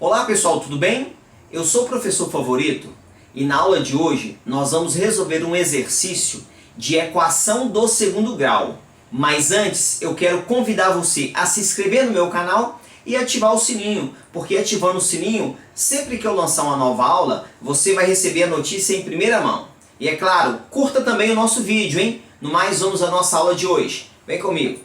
Olá pessoal, tudo bem? Eu sou o professor Favorito e na aula de hoje nós vamos resolver um exercício de equação do segundo grau. Mas antes eu quero convidar você a se inscrever no meu canal e ativar o sininho, porque ativando o sininho, sempre que eu lançar uma nova aula, você vai receber a notícia em primeira mão. E é claro, curta também o nosso vídeo, hein? No mais, vamos à nossa aula de hoje. Vem comigo.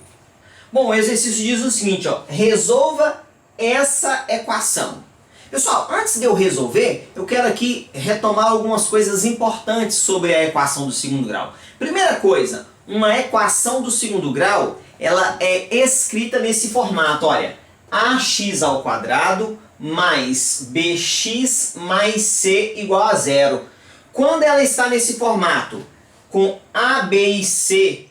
Bom, o exercício diz o seguinte, ó, resolva essa equação. Pessoal, antes de eu resolver, eu quero aqui retomar algumas coisas importantes sobre a equação do segundo grau. Primeira coisa, uma equação do segundo grau, ela é escrita nesse formato, olha, ax ao quadrado mais bx mais c igual a zero. Quando ela está nesse formato, com a, b e c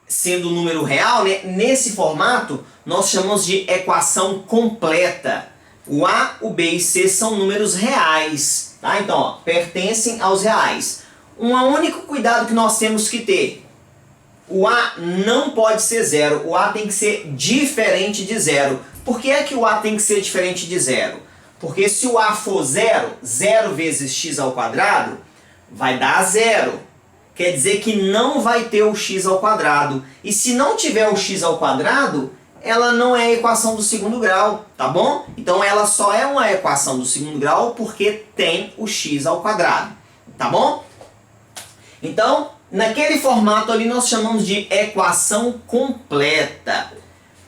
sendo o número real, né, nesse formato, nós chamamos de equação completa. O A, o B e C são números reais, tá? Então, ó, pertencem aos reais. Um único cuidado que nós temos que ter. O A não pode ser zero, o A tem que ser diferente de zero. Por que é que o A tem que ser diferente de zero? Porque se o A for zero, 0 vezes x ao quadrado, vai dar zero. Quer dizer que não vai ter o x ao quadrado. E se não tiver o x ao quadrado, ela não é equação do segundo grau, tá bom? Então ela só é uma equação do segundo grau porque tem o x ao quadrado, tá bom? Então, naquele formato ali nós chamamos de equação completa.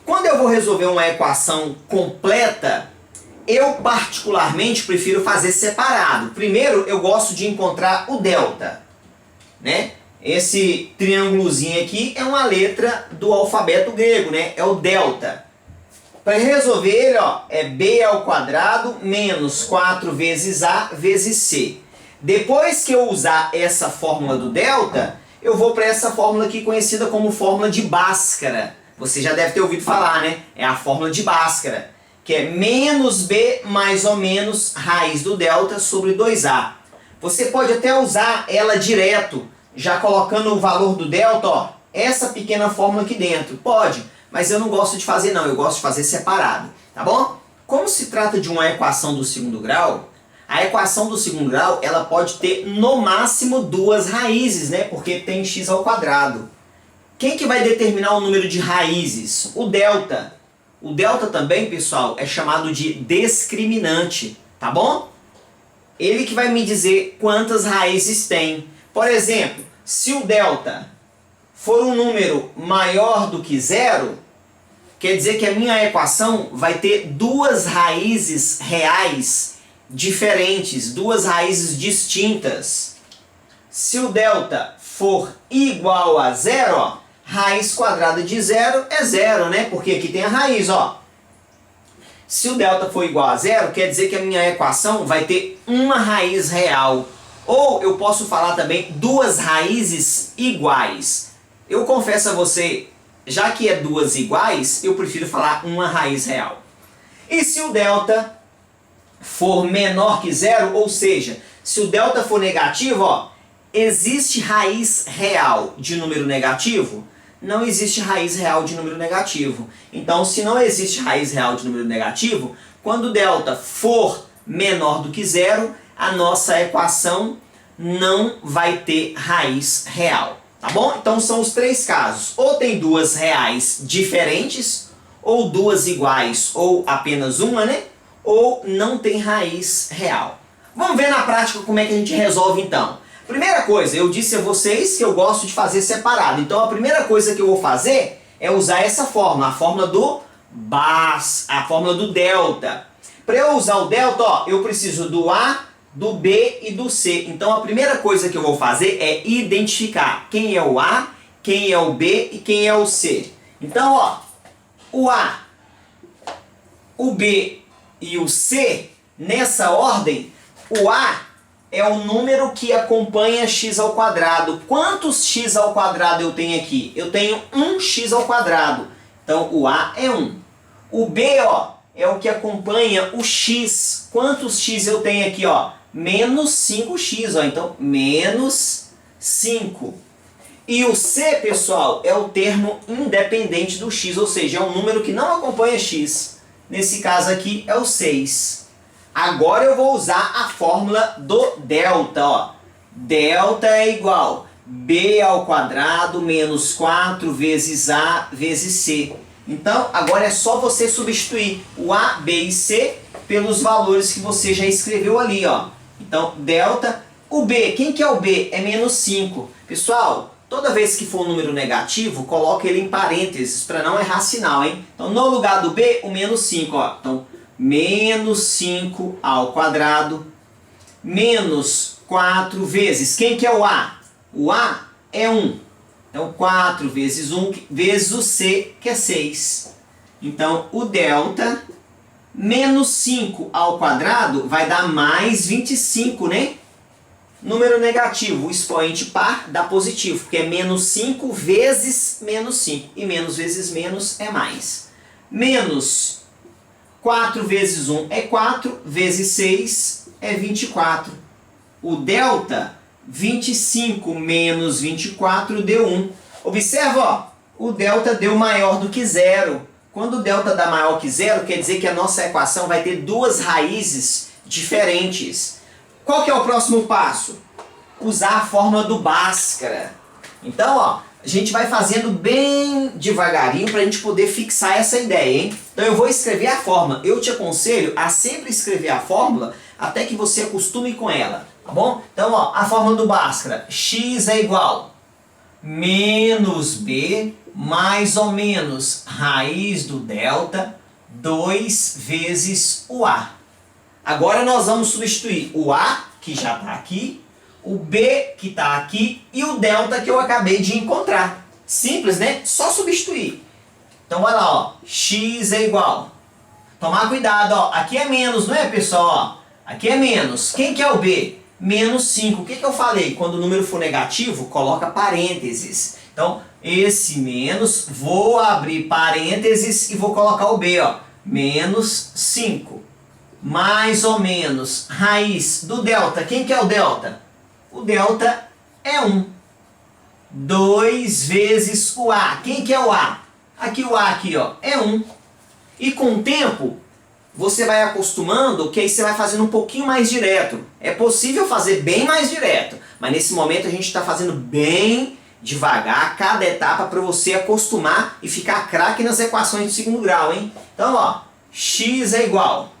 Quando eu vou resolver uma equação completa, eu particularmente prefiro fazer separado. Primeiro eu gosto de encontrar o delta, né? Esse triângulozinho aqui é uma letra do alfabeto grego, né? É o delta. Para resolver ele, ó, é b ao quadrado menos 4 vezes a vezes c. Depois que eu usar essa fórmula do delta, eu vou para essa fórmula aqui conhecida como fórmula de Bhaskara. Você já deve ter ouvido falar, né? É a fórmula de Bhaskara, que é menos b mais ou menos raiz do delta sobre 2a. Você pode até usar ela direto, já colocando o valor do delta, ó, essa pequena fórmula aqui dentro. Pode, mas eu não gosto de fazer não, eu gosto de fazer separado, tá bom? Como se trata de uma equação do segundo grau, a equação do segundo grau, ela pode ter no máximo duas raízes, né? Porque tem x ao quadrado. Quem que vai determinar o número de raízes? O delta. O delta também, pessoal, é chamado de discriminante, tá bom? Ele que vai me dizer quantas raízes tem. Por exemplo, se o delta for um número maior do que zero, quer dizer que a minha equação vai ter duas raízes reais diferentes, duas raízes distintas. Se o delta for igual a zero, ó, raiz quadrada de zero é zero, né? Porque aqui tem a raiz, ó. Se o delta for igual a zero, quer dizer que a minha equação vai ter uma raiz real. Ou eu posso falar também duas raízes iguais. Eu confesso a você, já que é duas iguais, eu prefiro falar uma raiz real. E se o delta for menor que zero, ou seja, se o delta for negativo, ó, existe raiz real de número negativo? Não existe raiz real de número negativo. Então, se não existe raiz real de número negativo, quando o delta for menor do que zero, a nossa equação não vai ter raiz real, tá bom? Então são os três casos. Ou tem duas reais diferentes, ou duas iguais, ou apenas uma, né? Ou não tem raiz real. Vamos ver na prática como é que a gente resolve então. Primeira coisa, eu disse a vocês que eu gosto de fazer separado. Então a primeira coisa que eu vou fazer é usar essa fórmula, a fórmula do a fórmula do delta. Para eu usar o delta, ó, eu preciso do A, do B e do C. Então a primeira coisa que eu vou fazer é identificar quem é o A, quem é o B e quem é o C. Então, ó, o A, o B e o C, nessa ordem, o A é o número que acompanha x ao quadrado. Quantos x ao quadrado eu tenho aqui? Eu tenho 1x ao quadrado. Então o A é 1. O B, ó, é o que acompanha o x. Quantos x eu tenho aqui, ó? Menos 5x, ó. Então, menos 5. E o C, pessoal, é o termo independente do x, ou seja, é um número que não acompanha x. Nesse caso aqui é o 6. Agora eu vou usar a fórmula do delta, ó. Delta é igual b ao quadrado menos 4 vezes a vezes c. Então, agora é só você substituir o a, b e c pelos valores que você já escreveu ali, ó. Então, delta, o b, quem que é o b? É menos 5. Pessoal, toda vez que for um número negativo, coloque ele em parênteses para não errar sinal, hein? Então, no lugar do b, o menos 5, ó. Então, menos 5 ao quadrado menos 4 vezes. Quem que é o a? O a é 1. Então, 4 vezes 1 vezes o c, que é 6. Então, o delta menos 5 ao quadrado vai dar mais 25, né? Número negativo, o expoente par dá positivo, porque é menos 5 vezes menos 5. E menos vezes menos é mais. Menos 4 vezes 1 é 4, vezes 6 é 24. O delta, 25 menos 24 deu 1. Observa, ó, o delta deu maior do que zero. Quando o delta dá maior que zero, quer dizer que a nossa equação vai ter duas raízes diferentes. Qual que é o próximo passo? Usar a fórmula do Bhaskara. Então, ó, a gente vai fazendo bem devagarinho para a gente poder fixar essa ideia, hein? Então eu vou escrever a fórmula. Eu te aconselho a sempre escrever a fórmula até que você acostume com ela, tá bom? Então, ó, a fórmula do Bhaskara. X é igual menos b mais ou menos raiz do delta 2 vezes o a. Agora nós vamos substituir o a, que já está aqui, o b, que está aqui, e o delta que eu acabei de encontrar. Simples, né? Só substituir. Então, olha lá, ó. X é igual. Tomar cuidado, ó. Aqui é menos, não é, pessoal? Ó. Aqui é menos. Quem que é o b? Menos 5. O que que eu falei? Quando o número for negativo, coloca parênteses. Então, esse menos, vou abrir parênteses e vou colocar o b, ó. Menos 5. Mais ou menos raiz do delta. Quem que é o delta? O delta é 1. 2 vezes o a. Quem que é o a? Aqui o a aqui, ó, é 1. E com o tempo, você vai acostumando que aí você vai fazendo um pouquinho mais direto. É possível fazer bem mais direto, mas nesse momento a gente está fazendo bem devagar cada etapa para você acostumar e ficar craque nas equações de segundo grau, hein? Então, ó, x é igual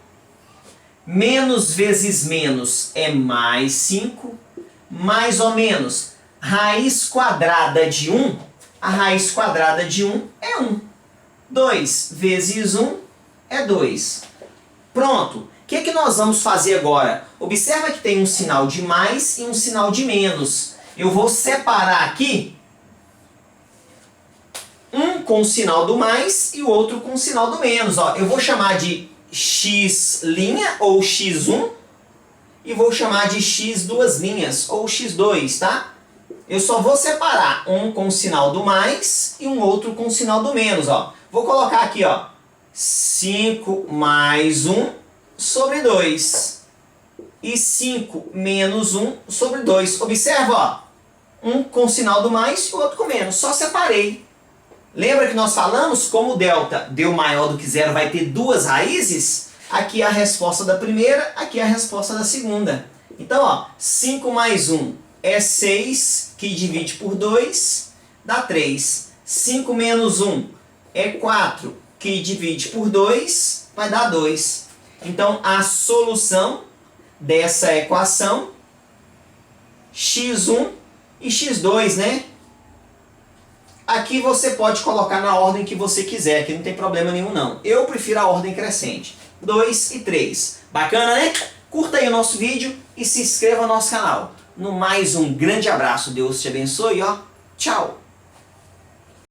menos vezes menos é mais 5, mais ou menos raiz quadrada de 1, a raiz quadrada de 1 é 1. 2 vezes 1 é 2. Pronto. O que que nós vamos fazer agora? Observa que tem um sinal de mais e um sinal de menos. Eu vou separar aqui um com o sinal do mais e o outro com o sinal do menos. Ó, eu vou chamar de x' ou x1 e vou chamar de x duas linhas ou x2, tá? Eu só vou separar um com o sinal do mais e um outro com o sinal do menos, ó. Vou colocar aqui, ó, 5 mais 1 sobre 2 e 5 menos 1 sobre 2. Observa, ó, um com o sinal do mais e o outro com menos. Só separei. Lembra que nós falamos como o delta deu maior do que zero, vai ter duas raízes? Aqui é a resposta da primeira, aqui é a resposta da segunda. Então, ó, 5 mais 1 é 6, que divide por 2, dá 3. 5 menos 1 é 4, que divide por 2, vai dar 2. Então, a solução dessa equação, x1 e x2, né? Aqui você pode colocar na ordem que você quiser, que não tem problema nenhum não. Eu prefiro a ordem crescente. 2 e 3. Bacana, né? Curta aí o nosso vídeo e se inscreva no nosso canal. No mais, um grande abraço. Deus te abençoe, ó. Tchau!